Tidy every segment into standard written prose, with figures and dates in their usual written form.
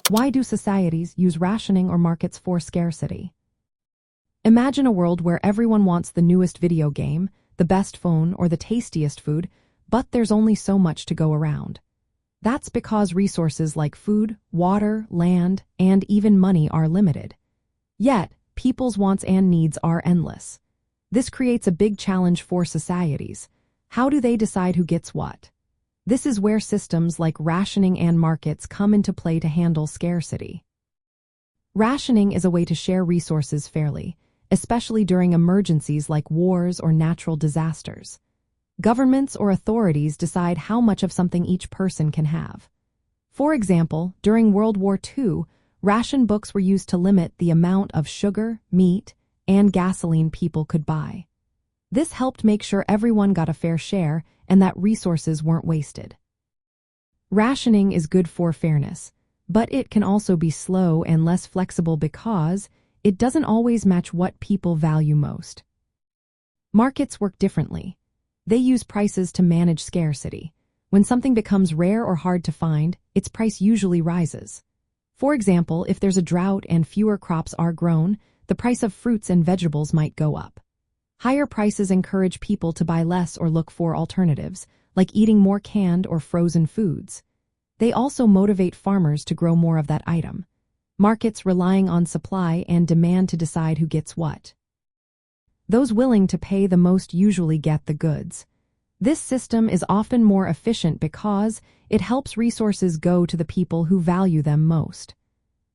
Why do societies use rationing or markets for scarcity? Imagine a world where everyone wants the newest video game, the best phone, or the tastiest food, but there's only so much to go around. That's because resources like food, water, land, and even money are limited. Yet, people's wants and needs are endless. This creates a big challenge for societies. How do they decide who gets what? This is where systems like rationing and markets come into play to handle scarcity. Rationing is a way to share resources fairly, especially during emergencies like wars or natural disasters. Governments or authorities decide how much of something each person can have. For example, during World War II, ration books were used to limit the amount of sugar, meat, and gasoline people could buy. This helped make sure everyone got a fair share and that resources weren't wasted. Rationing is good for fairness, but it can also be slow and less flexible because it doesn't always match what people value most. Markets work differently. They use prices to manage scarcity. When something becomes rare or hard to find, its price usually rises. For example, if there's a drought and fewer crops are grown, the price of fruits and vegetables might go up. Higher prices encourage people to buy less or look for alternatives, like eating more canned or frozen foods. They also motivate farmers to grow more of that item. Markets relying on supply and demand to decide who gets what. Those willing to pay the most usually get the goods. This system is often more efficient because it helps resources go to the people who value them most.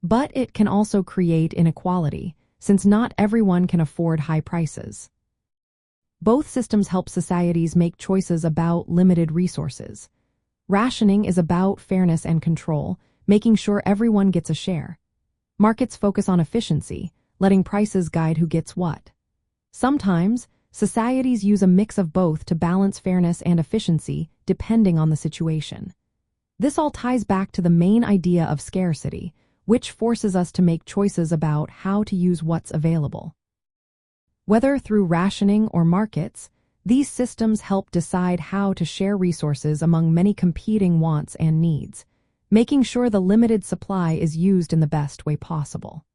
But it can also create inequality, since not everyone can afford high prices. Both systems help societies make choices about limited resources. Rationing is about fairness and control, making sure everyone gets a share. Markets focus on efficiency, letting prices guide who gets what. Sometimes, societies use a mix of both to balance fairness and efficiency, depending on the situation. This all ties back to the main idea of scarcity, which forces us to make choices about how to use what's available. Whether through rationing or markets, these systems help decide how to share resources among many competing wants and needs, making sure the limited supply is used in the best way possible.